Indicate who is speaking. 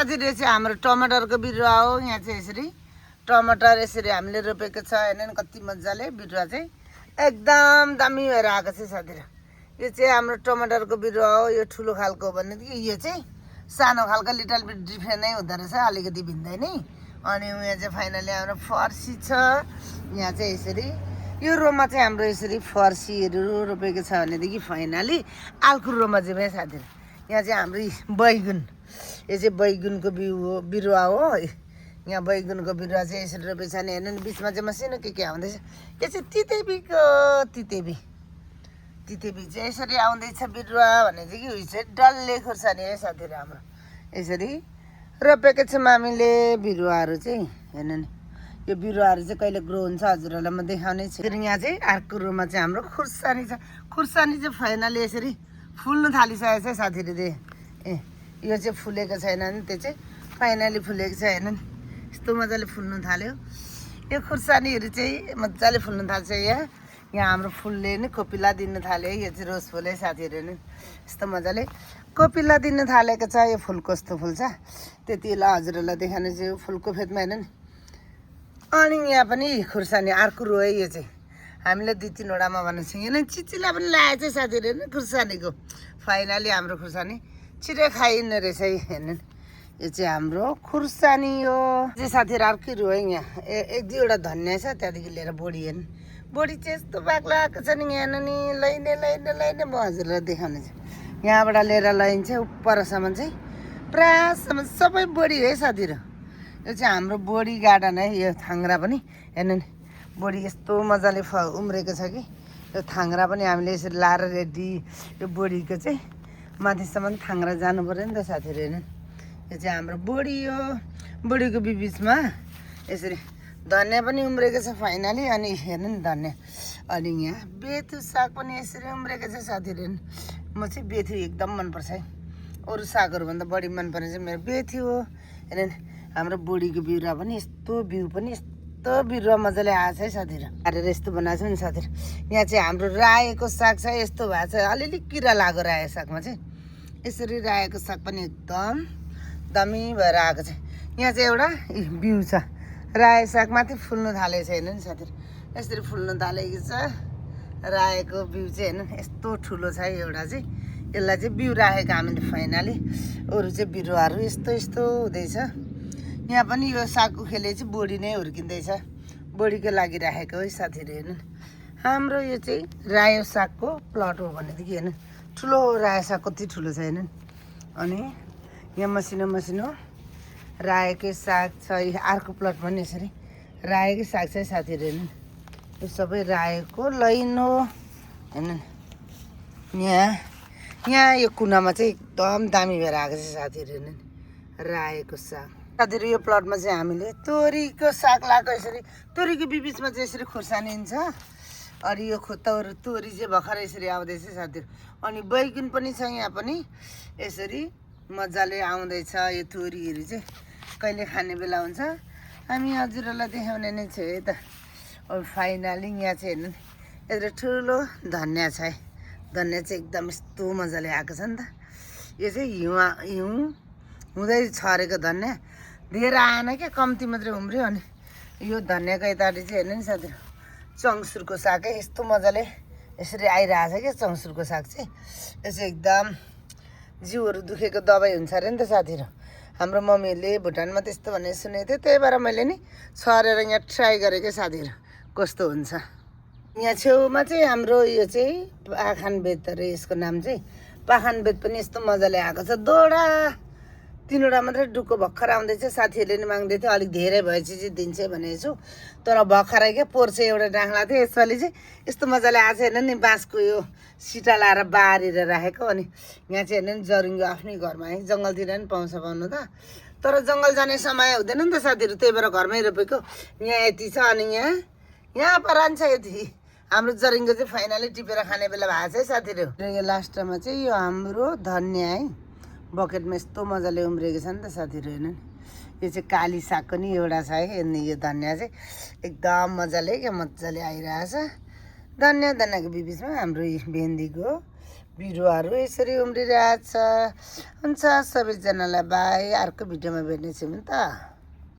Speaker 1: साथीहरु चाहिँ हाम्रो टमाटरको बिरुवा हो। यहाँ चाहिँ यसरी टमाटर यसरी हामीले रोपेको छ हैन, कति मजाले बिरुवा चाहिँ एकदम दामी भएर आएको छ साथीहरु। यो चाहिँ हाम्रो टमाटरको बिरुवा हो। यो ठुलो खालको भनेदेखि यो चाहिँ सानो खालको लिटल बिट डिफ्रेन्ट नै हुँदो रहेछ, अलिकति भिन्दै नै। अनि यहाँ चाहिँ फाइनली हाम्रो फर्सी छ। यहाँ चाहिँ यसरी यो रोमा चाहिँ हाम्रो यसरी फर्सीहरू रोपेको छ भनेदेखि फाइनली आल्कुर रोमा चाहिँ भयो साथीहरु। यहाँ चाहिँ हाम्रो बैगुन, यो चाहिँ बैगुनको बिरुवा हो। यहाँ बैगुनको बिरुवा चाहिँ यसरी रोपेको छ नि हेर्नु नि, बिचमा चाहिँ मसिनो के आउँदैछ। यो चाहिँ तितेबीको तितेबी चाहिँ यसरी आउँदैछ बिरुवा भने चाहिँ कि उयो चाहिँ डल्ले खोर्सानी है साथीहरु। हाम्रो यसरी रोपेको छौँ हामीले बिरुवाहरू चाहिँ। हेर्नु नि यो बिरुवाहरू चाहिँ कहिले ग्रो हुन्छ हजुरहरूलाई म देखाउने छु। यहाँ चाहिँ अर्को रोमा चाहिँ हाम्रो खुर्सानी छ। खुर्सानी चाहिँ फाइनली यसरी फुल्नु थालिसकेको छ साथीहरु। यो चाहिँ फुलेको छैन नि, त्यो चाहिँ फाइनली फुलेको छ। हेर्नु नि यस्तो मजाले फुल्नु थाल्यो। यो खुर्सानीहरू चाहिँ मजाले फुल्नु थाल्छ। यहाँ हाम्रो फुलले नि कोपिला दिन थाल्यो। यो चाहिँ रोज फुल है साथीहरु नि, यस्तो मजाले कोपिला दिन थालेको छ। यो फुल कस्तो फुल्छ त्यति बेला हजुरहरूलाई देखाउने छु फुलको फेदमा हेर्नु नि। अनि यहाँ पनि खुर्सानी अर्को रो है। यो चाहिँ हामीले 2-3वटामा भनेको छौँ। यहाँ चिचिला पनि लगाएको छ साथीहरु नि खुर्सानीको। फाइनली हाम्रो खुर्सानी छिटै खाइने रहेछ है। हेर्नु नि यो चाहिँ हाम्रो खुर्सानी हो। चाहिँ साथीहरु अर्कै रो है। यहाँ 1-2वटा धनियाँ छ, त्यहाँदेखि लिएर बोडी हेर्नु, बोडी चाहिँ यस्तो बाक्लो आएको छ नि। यहाँ नि लैने म हजुरलाई देखाउने छु। यहाँबाट लिएर लैन्छ उपरसम्म चाहिँ प्रायसम्म सबै बोडी है साथीहरु। यो चाहिँ हाम्रो बोडी गार्डन है। यो थाङ्रा पनि हेर्नु नि बोडी यस्तो मजाले उम्रेको छ कि यो थाङ्रा पनि हामीले यसरी लाएर रेडी। यो बोडीको चाहिँ माथिसम्म थाङ्रा जानु पर्यो नि त साथीहरु। हेर्नु यो चाहिँ हाम्रो बोडी हो। बोडीको बिचमा यसरी धनियाँ पनि उम्रेको छ फाइनली। अनि हेर्नु नि धनियाँ। अनि यहाँ बेथु साग पनि यसरी उम्रेको छ साथीहरु। म चाहिँ बेथु एकदम मनपर्छ है, अरू सागहरूभन्दा बढी मनपर्ने चाहिँ मेरो बेथु हो। हेर्नु नि हाम्रो बोडीको बिरुवा पनि यस्तो बिउ पनि यस्तो बिरुवा मजाले आएको छ है साथीहरु। हालेर यस्तो बनाएको छ नि साथीहरु। यहाँ चाहिँ हाम्रो रायोको साग छ, यस्तो भएको छ। अलिअलि किरा लाग्यो रायो सागमा चाहिँ। यसरी रायोको साग पनि एकदम दामी भएर आएको छ। यहाँ चाहिँ एउटा बिउ छ रायो साग, माथि फुल्नु थालेको छ। हेर्नु नि साथीहरु यसरी फुल्नु थालेको छ रायोको बिउ चाहिँ। हेर्नु यस्तो ठुलो छ है एउटा चाहिँ। यसलाई चाहिँ बिउ राखेको हामीले फाइनली। अरू चाहिँ बिरुवाहरू यस्तो यस्तो हुँदैछ। यहाँ पनि यो साग उखेले चाहिँ बोडी नै हुर्किँदैछ, बोडीको लागि राखेको है साथीहरु। हेर्नु हाम्रो यो चाहिँ रायो सागको प्लट हो भनेदेखि हेर्नु ठुलो रायो साग कति ठुलो छ हेर्नु। अनि यहाँ मसिनो रायोकै साग छ। अर्को प्लट पनि यसरी रायोकै साग छ साथीहरु। हेर्नु यो सबै रायोको लाइन हो। हेर्नु यहाँ यो कुनामा चाहिँ एकदम दामी भएर आएको छ साथीहरु। हेर्नु रायोको साग साथीहरु। यो प्लटमा चाहिँ हामीले तोरीको साग लगाएको। यसरी तोरीको बिचमा चाहिँ यसरी खोर्सानी हुन्छ। अनि यो तोरी चाहिँ भर्खरै यसरी आउँदैछ साथीहरु। अनि बैगुन पनि छ यहाँ पनि यसरी मजाले आउँदैछ। यो तोरीहरू चाहिँ कहिले खाने बेला हुन्छ हामी हजुरहरूलाई देखाउने नै छ है त। अब फाइनली यहाँ चाहिँ हेर्नु यसरी ठुलो धनियाँ छ है। धनियाँ चाहिँ एकदम यस्तो मजाले आएको छ नि त। यो चाहिँ हिउँ हुँदै छरेको धनियाँ, धेरै आएन क्या, कम्ती मात्रै उम्रियो। अनि यो धनियाँको यतापट्टि चाहिँ हेर्नु नि साथीहरु चङ्सुरको साग है। यस्तो मजाले यसरी आइरहेछ क्या चङ्सुरको साग चाहिँ। यो चाहिँ एकदम जिउहरू दुखेको दबाई हुन्छ अरे नि त साथीहरु। हाम्रो मम्मीहरूले भुटानमा त्यस्तो भन्ने सुनेको थियो, त्यही भएर मैले नि छरेर यहाँ ट्राई गरेको साथीहरु कस्तो हुन्छ। यहाँ छेउमा चाहिँ हाम्रो यो चाहिँ पाखान बेत अरे, यसको नाम चाहिँ पाखान बेत पनि यस्तो मजाले आएको छ। दोडा 3वटा मात्रै डुक्को भर्खर आउँदैछ। साथीहरूले नि माग्दै थियो अलिक धेरै भएपछि चाहिँ दिन्छे भनेको छु, तर भर्खरै के पोर्छ एउटा डाँख्ला थियो। यसपालि चाहिँ यस्तो मजाले आएको छ। हेर्नु नि बाँसको यो सिटा लाएर बारेर राखेको। अनि यहाँ चाहिँ हेर्नु नि जरुङ्गो आफ्नै घरमा है, जङ्गलतिर नि पाउनु त, तर जङ्गल जाने समय हुँदैन नि त साथीहरु, त्यही भएर घरमै रोपेको। यहाँ यति छ। अनि यहाँ परान्छ यति हाम्रो जरुङ्गो चाहिँ फाइनली टिपेर खाने बेला भएको छ है साथीहरु। यो लास्टमा चाहिँ यो हाम्रो धनियाँ है बकेटमा यस्तो मजाले उम्रेको छ नि त साथीहरु। हेर्नु यो चाहिँ काली सागको नि एउटा छ है। अनि यो धनियाँ चाहिँ एकदम मजाले आइरहेछ। धनियाँको बिचमा हाम्रो भेन्डीको बिरुवाहरू यसरी उम्रिरहेछ। हुन्छ सबैजनालाई बाई, अर्को भिडियोमा भेट्नेछौँ नि त।